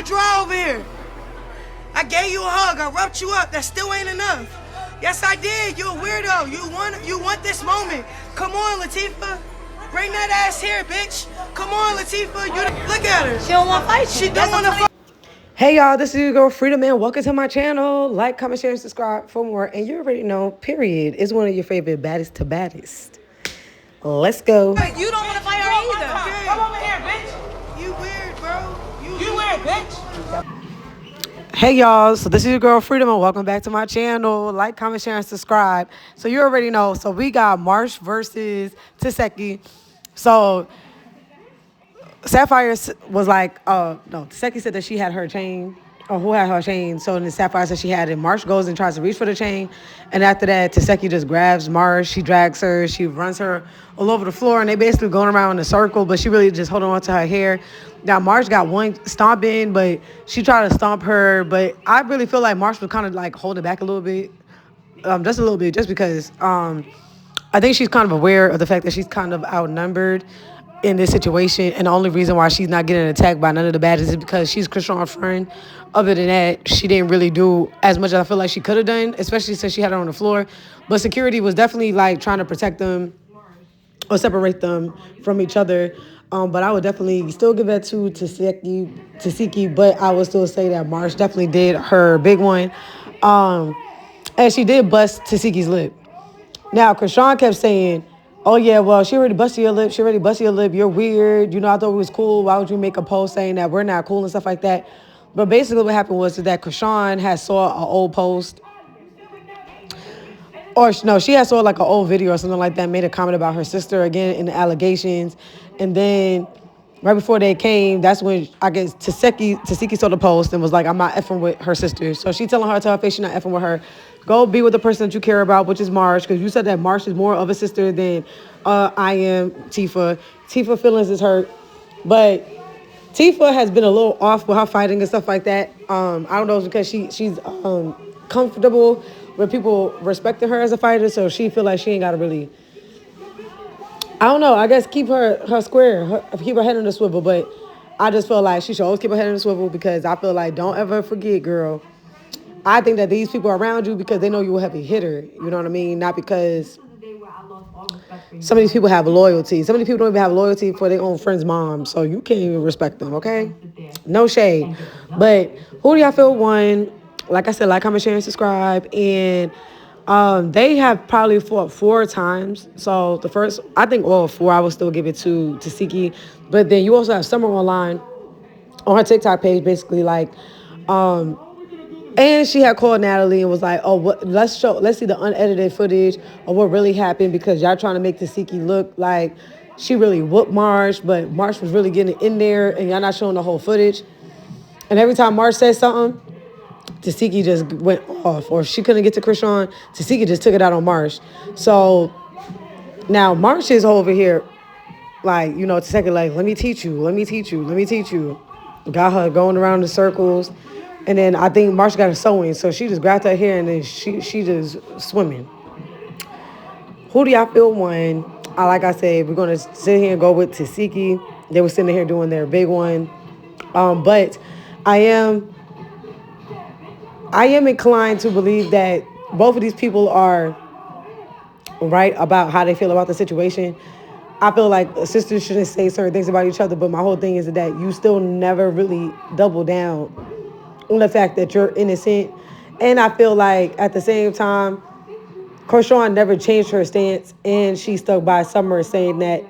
Dry over here. I gave you a hug. I rubbed you up. That still ain't enough. Yes, I did. You're a weirdo. You want this moment. Come on, Latifah. Bring that ass here, bitch. Come on, Latifah. Look at her. She don't want to fight you. She don't want to fight. Hey y'all, this is your girl Freedom Man. Welcome to my channel. Like, comment, share, and subscribe for more. And you already know, period, is one of your favorite baddest to baddest. Let's go. You don't want to fight her either. Come over here, bitch. You weird, bro. You weird, bitch. Hey y'all, so this is your girl Freedom and welcome back to my channel. Like, comment, share, and subscribe. So you already know. So we got Marsh versus Tesehki. So Sapphire was like, no, Tesehki said that she had her chain, or who had her chain. So then Sapphire said she had it. Marsh goes and tries to reach for the chain. And after that, Tesehki just grabs Marsh. She drags her. She runs her all over the floor. And they basically going around in a circle, but she really just holding on to her hair. Now, Marsh got one stomp in, but she tried to stomp her. But I really feel like Marsh was kind of like holding back a little bit. Just a little bit, just because I think she's kind of aware of the fact that she's kind of outnumbered in this situation, and the only reason why she's not getting attacked by none of the baddies is because she's Chrisean's friend. Other than that, she didn't really do as much as I feel like she could have done, especially since she had her on the floor. But security was definitely like trying to protect them or separate them from each other. But I would definitely still give that to Tesehki, but I would still say that Marsh definitely did her big one. And she did bust Tesehki's lip. Now, Chrisean kept saying, oh, yeah, well, she already busted your lip. You're weird. You know, I thought it was cool. Why would you make a post saying that we're not cool and stuff like that? But basically what happened was that Chrisean had saw an old post. Or, no, she had saw like an old video or something like that, made a comment about her sister again in the allegations. And then right before they came, that's when I guess Tesehki saw the post and was like, I'm not effing with her sister. So she telling her to her face she's not effing with her. Go be with the person that you care about, which is Marsh, because you said that Marsh is more of a sister than I am, Tifa. Tifa feelings is hurt. But Tifa has been a little off with her fighting and stuff like that. I don't know, it's because she's comfortable with people respecting her as a fighter, so she feel like she ain't got to really, I don't know, I guess keep her square, keep her head on the swivel. But I just feel like she should always keep her head on the swivel, because I feel like don't ever forget, girl, I think that these people are around you because they know you're a heavy hitter. You know what I mean? Not because some of these people have loyalty. Some of these people don't even have loyalty for their own friend's mom. So you can't even respect them, okay? No shade. But who do y'all feel won? Like I said, like, comment, share, and subscribe. And they have probably fought 4 times. So the first, I think all 4, I would still give it to Tesehki. But then you also have Summer online on her TikTok page, basically like, and she had called Natalie and was like, oh, let's see the unedited footage of what really happened, because y'all trying to make Tesehki look like she really whooped Marsh, but Marsh was really getting in there and y'all not showing the whole footage. And every time Marsh said something, Tesehki just went off. Or if she couldn't get to Chrisean, Tesehki just took it out on Marsh. So now Marsh is over here like, you know, Tesehki like, let me teach you. Got her going around in circles. And then I think Marsh got her sewing, so she just grabbed her hair and then she just swimming. Who do y'all feel won? Like I said, we're gonna sit here and go with Tesehki. They were sitting here doing their big one, but I am inclined to believe that both of these people are right about how they feel about the situation. I feel like sisters shouldn't say certain things about each other, but my whole thing is that you still never really double down on the fact that you're innocent. And I feel like at the same time, Chrisean never changed her stance, and she stuck by Summer saying that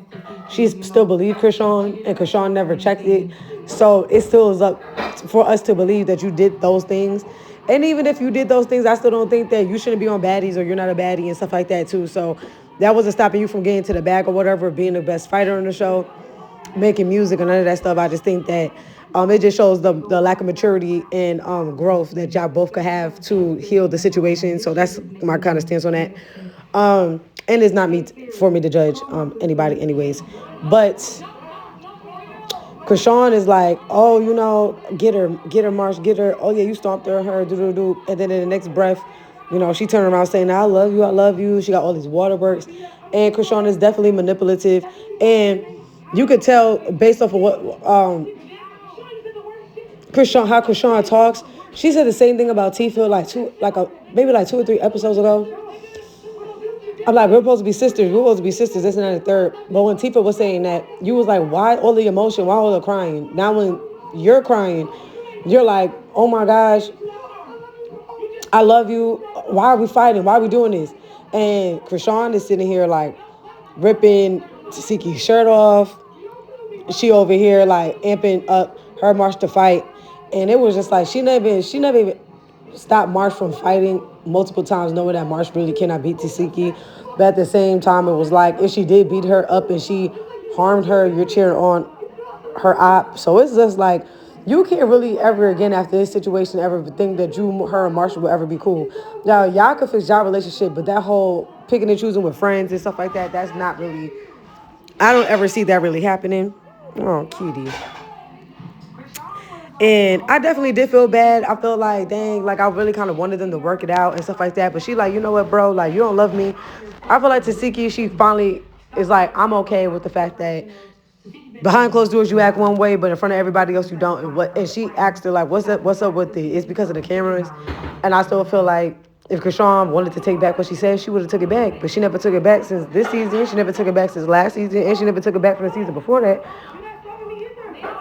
she still believed Chrisean, and Chrisean never checked it. So it still is up for us to believe that you did those things. And even if you did those things, I still don't think that you shouldn't be on baddies, or you're not a baddie and stuff like that too. So that wasn't stopping you from getting to the bag or whatever, being the best fighter on the show, making music and none of that stuff. I just think that it just shows the lack of maturity and growth that y'all both could have to heal the situation. So that's my kind of stance on that. And it's not for me to judge anybody anyways. But Chrisean is like, oh, you know, get her, Marsh, get her. Oh, yeah, you stomped her, do. And then in the next breath, you know, she turned around saying, I love you. She got all these waterworks. And Chrisean is definitely manipulative. And you could tell based off of what Chrisean talks. She said the same thing about Tifa maybe 2 or 3 episodes ago. I'm like, we're supposed to be sisters. We're supposed to be sisters. This and that and the third. But when Tifa was saying that, you was like, why all the emotion? Why all the crying? Now when you're crying, you're like, oh my gosh, I love you. Why are we fighting? Why are we doing this? And Chrisean is sitting here like ripping Tesehki's shirt off. She over here like amping up her Marsh to fight. And it was just like she never even stopped Marsh from fighting multiple times, knowing that Marsh really cannot beat Tesehki. But at the same time, it was like if she did beat her up and she harmed her, you're cheering on her op. So it's just like you can't really ever again after this situation ever think that her, and Marshall will ever be cool. Now, y'all could fix y'all relationship, but that whole picking and choosing with friends and stuff like that, that's not really, I don't ever see that really happening. Oh, cutie. And I definitely did feel bad. I felt like, dang, like I really kind of wanted them to work it out and stuff like that. But she like, you know what, bro? Like, you don't love me. I feel like Tesehki, she finally is like, I'm okay with the fact that behind closed doors you act one way, but in front of everybody else you don't. And she asked her like, what's up with it? It's because of the cameras. And I still feel like if Chrisean wanted to take back what she said, she would have took it back. But she never took it back since this season. She never took it back since last season. And she never took it back from the season before that.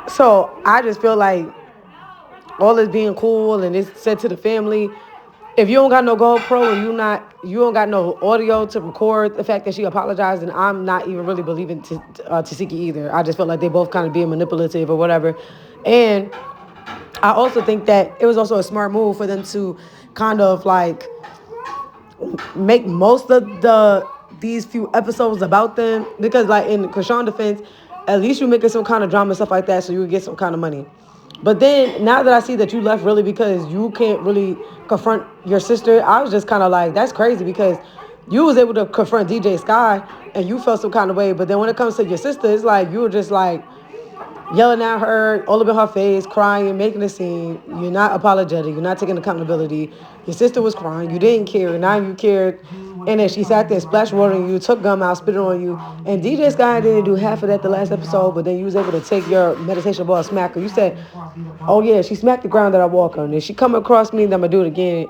So I just feel like all this being cool and it's said to the family, if you don't got no GoPro and you don't got no audio to record the fact that she apologized, and I'm not even really believing Tesehki either. I just felt like they both kind of being manipulative or whatever. And I also think that it was also a smart move for them to kind of like make most of these few episodes about them, because like in Chrisean's defense, at least you're making some kind of drama and stuff like that so you would get some kind of money. But then now that I see that you left really because you can't really confront your sister, I was just kind of like, that's crazy, because you was able to confront DJ Sky and you felt some kind of way. But then when it comes to your sister, it's like you were just like yelling at her, all up in her face, crying, making a scene. You're not apologetic. You're not taking accountability. Your sister was crying. You didn't care. Now you cared. And then she sat there, splashed water on you, took gum out, spit it on you. And DJ Sky didn't do half of that the last episode, but then you was able to take your meditation ball and smack her. You said, oh, yeah, she smacked the ground that I walk on. And she come across me, then I'm going to do it again.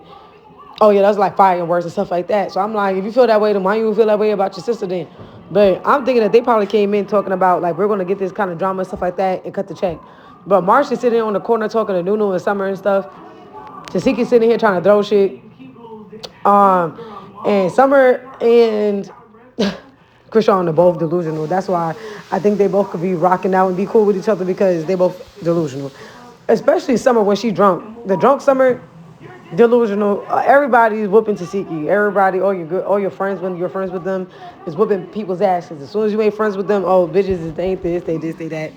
Oh, yeah, that's like fighting words and stuff like that. So I'm like, if you feel that way, then why you feel that way about your sister then? But I'm thinking that they probably came in talking about, like, we're going to get this kind of drama and stuff like that and cut the check. But Marsh is sitting on the corner talking to Nunu and Summer and stuff. Tesehki's sitting here trying to throw shit. And Summer and Chrisean are both delusional. That's why I think they both could be rocking out and be cool with each other, because they both delusional. Especially Summer when she drunk. The drunk Summer, delusional. Everybody's whooping Tesehki. Everybody, all your friends, when you're friends with them, is whooping people's asses. As soon as you ain't friends with them, oh, bitches, they ain't this, they that.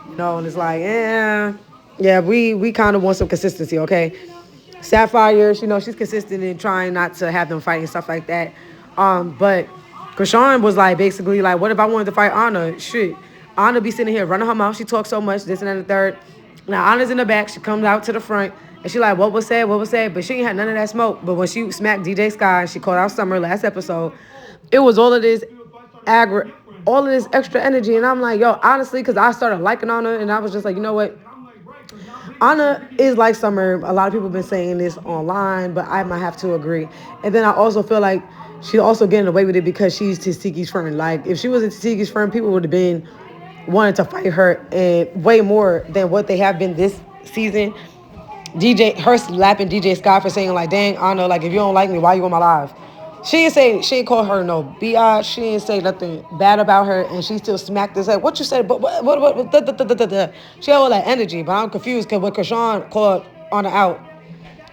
You know, and it's like, yeah, we kind of want some consistency, okay? Sapphire, you know, she's consistent in trying not to have them fight and stuff like that. But Chrisean was like, basically, like, what if I wanted to fight Anna? Shit. Anna be sitting here running her mouth. She talks so much, this and that and the third. Now, Anna's in the back. She comes out to the front. And she like, what was said? But she ain't had none of that smoke. But when she smacked DJ Sky, she called out Summer last episode, it was all of this extra energy. And I'm like, yo, honestly, because I started liking Anna, and I was just like, you know what? Anna is like Summer. A lot of people have been saying this online, but I might have to agree. And then I also feel like she's also getting away with it because she's Tesehki's friend. Like, if she wasn't Tesehki's friend, people would have been wanting to fight her, and way more than what they have been this season. Her slapping DJ Scott for saying, like, dang, Anna, like, if you don't like me, why you on my live? She ain't call her no biatch. She didn't say nothing bad about her, and she still smacked us. Like, what you said? But what She had all that energy, but I'm confused because when Chrisean called Anna out,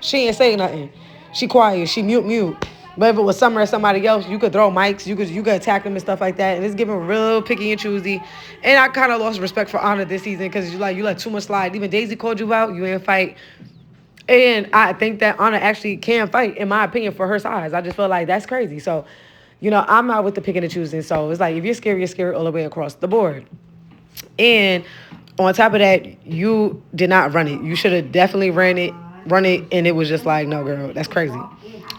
she ain't say nothing. She quiet. She mute. But if it was Summer or somebody else, you could throw mics. You could attack them and stuff like that. And it's giving real picky and choosy. And I kind of lost respect for Anna this season because you let too much slide. Even Daisy called you out. You ain't fight. And I think that Anna actually can fight, in my opinion, for her size. I just feel like that's crazy. So, you know, I'm not with the picking and choosing. So it's like, if you're scared all the way across the board. And on top of that, you did not run it. You should have definitely run it. And it was just like, no, girl, that's crazy.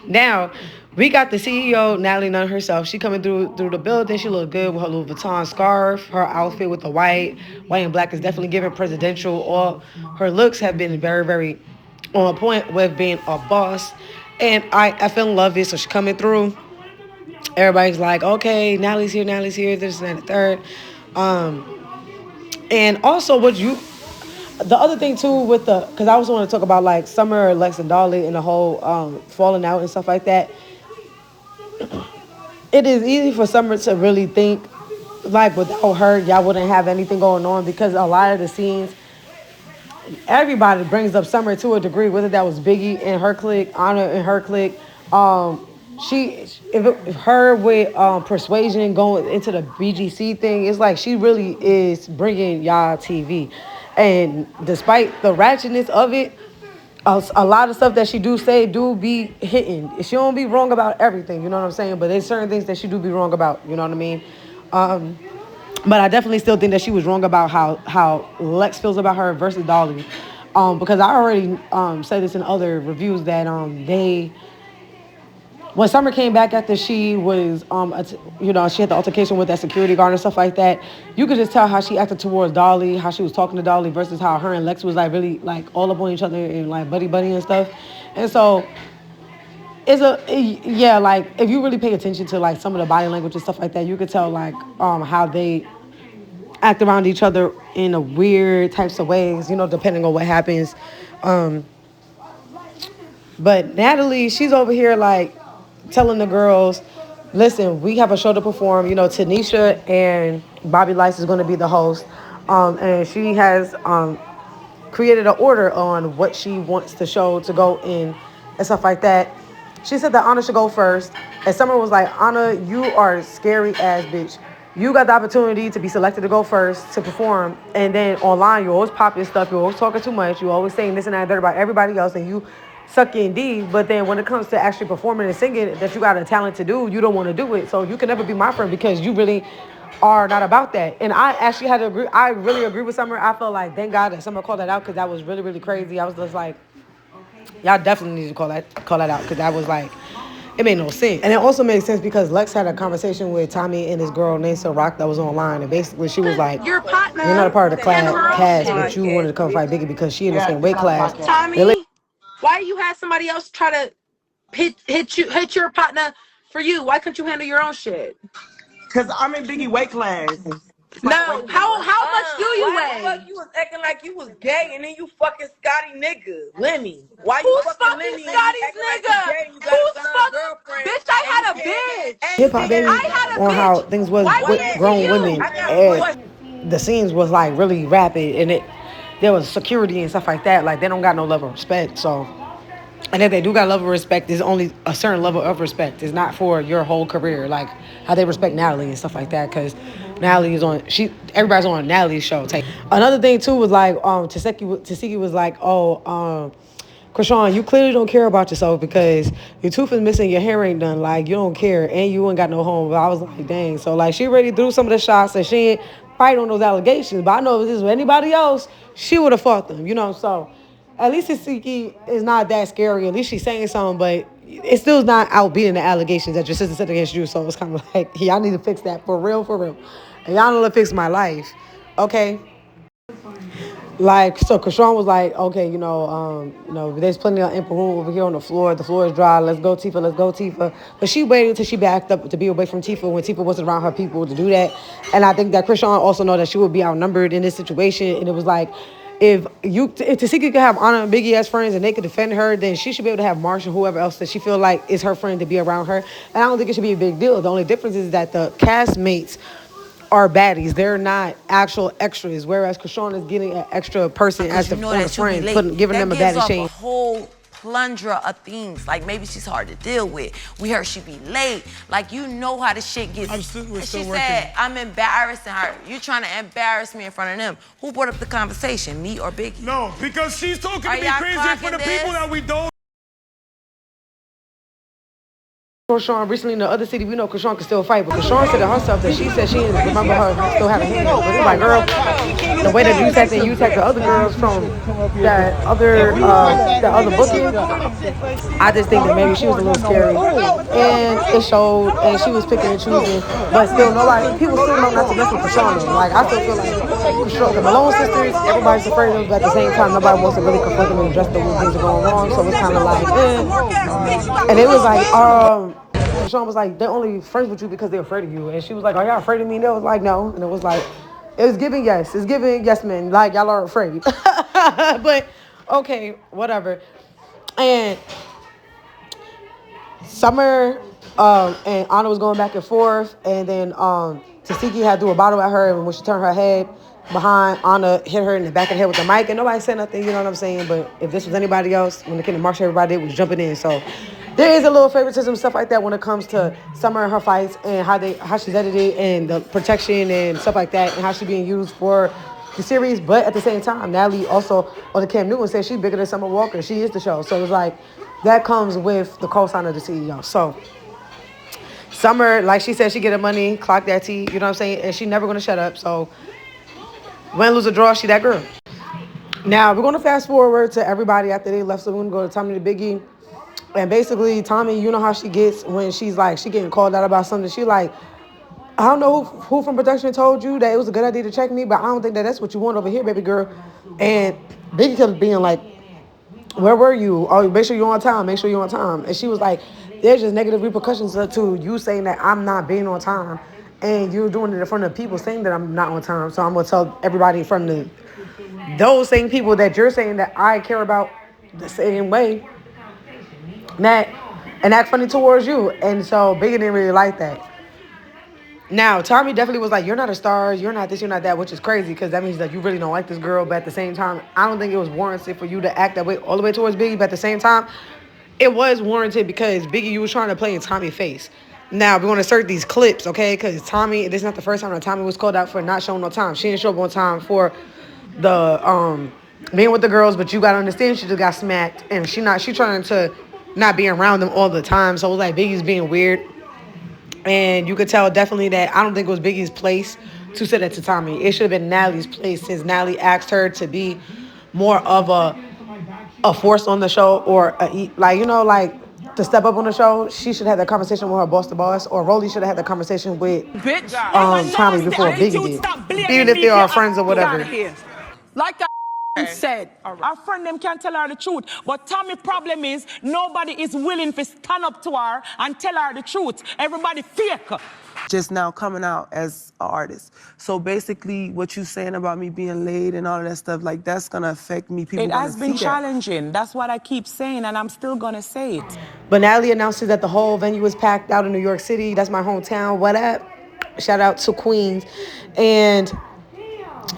Now, We got the CEO, Natalie Nunn herself. She coming through the building. She look good with her Louis Vuitton scarf. Her outfit with the white and black is definitely giving presidential. All her looks have been very, very on point with being a boss. And I fell in love with it. So she coming through. Everybody's like, okay, Natalie's here, this and that, the third. And also the other thing too with because I also want to talk about like Summer, Lex, and Dolly and the whole falling out and stuff like that. It is easy for Summer to really think like without her, y'all wouldn't have anything going on because a lot of the scenes, everybody brings up Summer to a degree, whether that was Biggie and her clique, Anna and her clique. If her with Persuasion going into the BGC thing, it's like she really is bringing y'all TV. And despite the ratchetness of it, a lot of stuff that she do say do be hitting. She don't be wrong about everything, you know what I'm saying? But there's certain things that she do be wrong about, you know what I mean? But I definitely still think that she was wrong about how Lex feels about her versus Dolly. Because I already said this in other reviews that when Summer came back after she was, she had the altercation with that security guard and stuff like that, you could just tell how she acted towards Dolly, how she was talking to Dolly versus how her and Lex was like really like all up on each other and like buddy and stuff. And so like if you really pay attention to like some of the body language and stuff like that, you could tell like how they act around each other in a weird types of ways, depending on what happens. But Natalie, she's over here like telling the girls, listen, we have a show to perform. Tanisha and Bobby Lice is going to be the host. And she has created an order on what she wants the show to go in and stuff like that. She said that Anna should go first. And Summer was like, Anna, you are a scary ass bitch. You got the opportunity to be selected to go first to perform. And then online, you always pop your stuff. You're always talking too much. You're always saying this and that about everybody else. And you sucky indeed, but then when it comes to actually performing and singing that you got a talent to do, you don't want to do it. So you can never be my friend because you really are not about that. And I actually had to agree. I really agree with Summer. I felt like thank God that Summer called that out because that was really, really crazy. I was just like, y'all definitely need to call that out because that was like, it made no sense. And it also made sense because Lex had a conversation with Tommy and this girl named Rock that was online, and basically she was like, your partner, you're not a part of the cast, but you wanted to come fight Biggie because she in the same weight class. Tommy, why you had somebody else try to hit your partner for you? Why couldn't you handle your own shit? Cause I'm in Biggie weight class. No, how much do you weigh? Why the fuck you was acting like you was gay and then you fucking Scotty nigga, Lenny? Why you Who's fucking fucking Lenny? Scotty's nigga? Who's fucking? Bitch, I had a bitch. Hip hop baby I had a on bitch. how things was Why with wouldn't grown you? women, and the scenes was like really rapid, and there was security and stuff like that. Like they don't got no level of respect, so. And if they do got level of respect, there's only a certain level of respect. It's not for your whole career, like how they respect Natalie and stuff like that. Because Natalie is everybody's on Natalie's show. Another thing too was like, Tesehki was like, Chrisean, you clearly don't care about yourself because your tooth is missing, your hair ain't done. Like you don't care, and you ain't got no home. But I was like, dang. So like she already threw some of the shots, and she ain't fight on those allegations. But I know if this was anybody else, she would have fought them. So. At least Tesehki is not that scary. At least she's saying something, but it still is not outbeating the allegations that your sister said against you. So it's kind of like, y'all need to fix that for real. And y'all need to fix my life, okay? Like, so Chrisean was like, okay, there's plenty of ample room over here on the floor. The floor is dry. Let's go, Tifa. But she waited until she backed up to be away from Tifa when Tifa wasn't around her people to do that. And I think that Chrisean also know that she would be outnumbered in this situation. And it was like, if Tesehki could have Anna and Biggie as friends and they could defend her, then she should be able to have Marsh or whoever else that she feel like is her friend to be around her. And I don't think it should be a big deal. The only difference is that the castmates are baddies. They're not actual extras, whereas Chrisean is getting an extra person as the friend, giving them a baddie shame. Whole plundra of things. Like maybe she's hard to deal with. We heard she be late. Like you know how the shit gets. She said, I'm embarrassing her. You trying to embarrass me in front of them. Who brought up the conversation, me or Biggie? No, because she's talking to me crazy for the people that we don't Chrisean recently in the other city, we know Chrisean can still fight, but Chrisean said to herself that she said she didn't remember her still having hands. But it's like, girl, the way that you attacked the other girls from that other booking, I just think that maybe she was a little scary. And it showed, and she was picking and choosing, but still people still know not to mess with Chrisean. Like, I still feel like Chrisean, the Malone sisters, everybody's afraid of them, but at the same time, nobody wants to really confront them and address them when things are going wrong. So it's kind of like, And it was like, Chrisean was like, they're only friends with you because they're afraid of you. And she was like, are y'all afraid of me? And they was like, no. And it was like, it was giving yes. It's giving yes men. Like, y'all are afraid. But, okay, whatever. And Summer and Anna was going back and forth. And then Tesehki had threw a bottle at her. And when she turned her head behind, Anna hit her in the back of the head with the mic. And nobody said nothing, you know what I'm saying? But if this was anybody else, when it came to Marsh, everybody was jumping in. So there is a little favoritism, stuff like that when it comes to Summer and her fights and how she's edited and the protection and stuff like that and how she's being used for the series. But at the same time, Natalie also on the Cam Newton said she's bigger than Summer Walker. She is the show. So it's like that comes with the co-sign of the CEO. So Summer, like she said, she get her money, clock that T, you know what I'm saying? And she never going to shut up. So win, lose, or draw, she that girl. Now, we're going to fast forward to everybody after they left. So we're going to go to Tommy the Biggie. And basically, Tommy, you know how she gets when she's like, she getting called out about something. She like, I don't know who from production told you that it was a good idea to check me, but I don't think that that's what you want over here, baby girl. And Biggie kept being like, where were you? Oh, make sure you're on time. Make sure you're on time. And she was like, there's just negative repercussions to you saying that I'm not being on time. And you're doing it in front of people saying that I'm not on time. So I'm going to tell everybody in front of those same people that you're saying that I care about the same way. And act funny towards you. And so Biggie didn't really like that. Now, Tommy definitely was like, you're not a star, you're not this, you're not that, which is crazy because that means that you really don't like this girl. But at the same time, I don't think it was warranted for you to act that way all the way towards Biggie. But at the same time, it was warranted because Biggie, you was trying to play in Tommy's face. Now, we're going to insert these clips, okay? Because Tommy, this is not the first time that Tommy was called out for not showing no time. She didn't show up on time for the being with the girls, but you got to understand she just got smacked. And she trying to not be around them all the time. So it was like Biggie's being weird. And you could tell definitely that I don't think it was Biggie's place to say that to Tommy. It should have been Natalie's place since Natalie asked her to be more of a force on the show or to step up on the show. She should have that conversation with her boss to boss, or Rolly should have had that conversation with Tommy before Biggie did, even if they are friends or whatever. Like I said, our friend them can't tell her the truth. But Tommy's problem is nobody is willing to stand up to her and tell her the truth. Everybody fake. Just now coming out as an artist. So basically what you're saying about me being late and all of that stuff, like that's gonna affect me. People it has been challenging. That's what I keep saying, and I'm still gonna say it. But Natalie announces that the whole venue was packed out in New York City. That's my hometown. What up? Shout out to Queens. And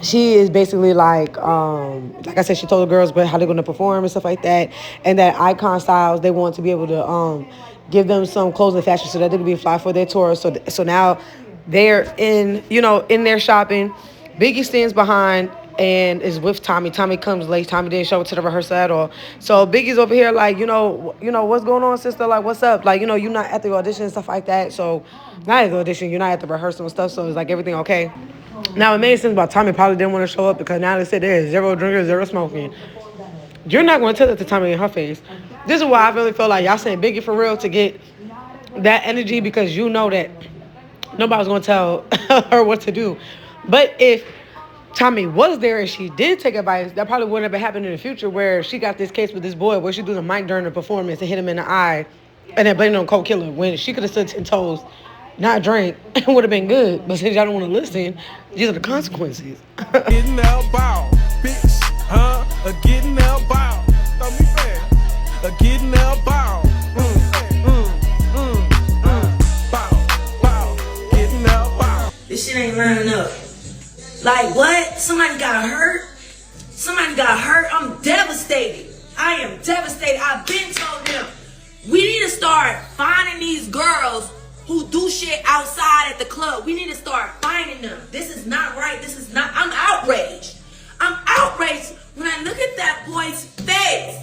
she is basically like I said, she told the girls how they're going to perform and stuff like that. And that Icon Styles, they want to be able to give them some clothes and fashion so that they can be fly for their tour. So now they're in their shopping. Biggie stands behind and is with Tommy. Tommy comes late. Tommy didn't show up to the rehearsal at all. So Biggie's over here like, what's going on, sister? Like, what's up? Like, you're not at the audition and stuff like that. So not at the audition, you're not at the rehearsal and stuff. So it's like, everything okay? Now, it made sense about Tommy probably didn't want to show up because now they said there's 0 drinking, 0 smoking. You're not going to tell that to Tommy in her face. This is why I really feel like y'all saying Biggie for real to get that energy, because you know that nobody's going to tell her what to do. But if Tommy was there and she did take advice, that probably wouldn't have happened in the future, where she got this case with this boy where she threw the mic during the performance and hit him in the eye and then blamed it on Coke Killer, when she could have stood 10 toes, not drink, it would have been good. But since y'all don't want to listen, these are the consequences. Getting that bow, bitch, huh? Getting that bow. Throw me back. Getting that bow. Bow. Getting that bow. This shit ain't lining up. Like, what? Somebody got hurt? Somebody got hurt? I'm devastated. I am devastated. I've been told them, we need to start finding these girls who do shit outside at the club. We need to start finding them. This is not right. This is not, I'm outraged. I'm outraged when I look at that boy's face.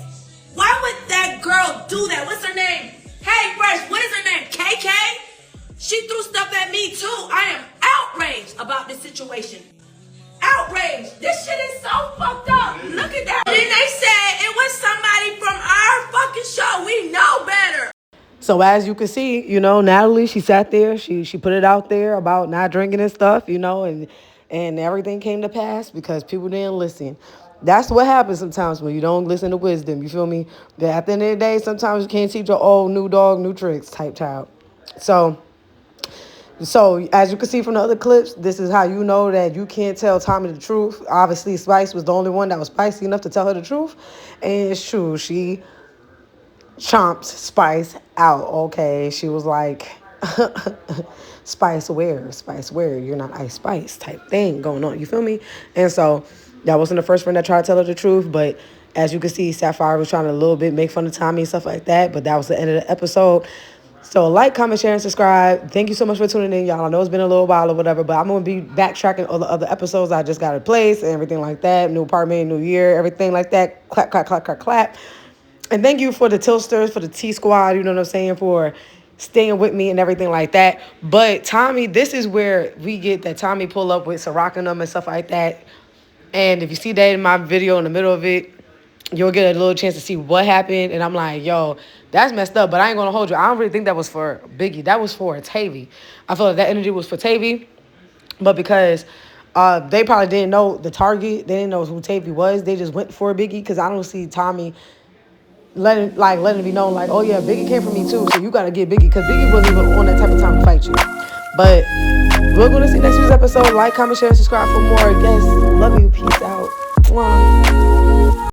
Why would that girl do that? What's her name? Hey, Fresh, what is her name? She threw stuff at me too. I am outraged about this situation. Outraged. This shit is so fucked up. Look at that. Then they said it was somebody from our fucking show. We know better. So as you can see, you know, Natalie, she sat there, she put it out there about not drinking and stuff, you know, and everything came to pass because people didn't listen. That's what happens sometimes when you don't listen to wisdom, you feel me? But at the end of the day, sometimes you can't teach an old new dog, new tricks type child. So as you can see from the other clips, this is how you know that you can't tell Tommy the truth. Obviously, Spice was the only one that was spicy enough to tell her the truth. And it's true, she chomped Spice out, okay? She was like, Spice, where? You're not Ice Spice type thing going on, you feel me? And so that wasn't the first friend that tried to tell her the truth, but as you can see, Sapphire was trying to a little bit make fun of Tommy and stuff like that, but that was the end of the episode. So like, comment, share, and subscribe. Thank you so much for tuning in, y'all. I know it's been a little while or whatever, but I'm going to be backtracking all the other episodes I just got in place and everything like that. New apartment, new year, everything like that. Clap, clap, clap, clap, clap. And thank you for the Tilsters, for the T-Squad, you know what I'm saying, for staying with me and everything like that. But Tommy, this is where we get that Tommy pull up with Ciroc and them and stuff like that. And if you see that in my video in the middle of it, you'll get a little chance to see what happened. And I'm like, yo, that's messed up. But I ain't going to hold you. I don't really think that was for Biggie. That was for Tavy. I feel like that energy was for Tavy. But because they probably didn't know the target, they didn't know who Tavy was, they just went for Biggie. Because I don't see Tommy letting it be known, like, oh yeah, Biggie came for me too, so you gotta get Biggie, because Biggie wasn't even on that type of time to fight you. But we're gonna see next week's episode. Like, comment, share, and subscribe for more. Yes, love you, peace out. Mwah.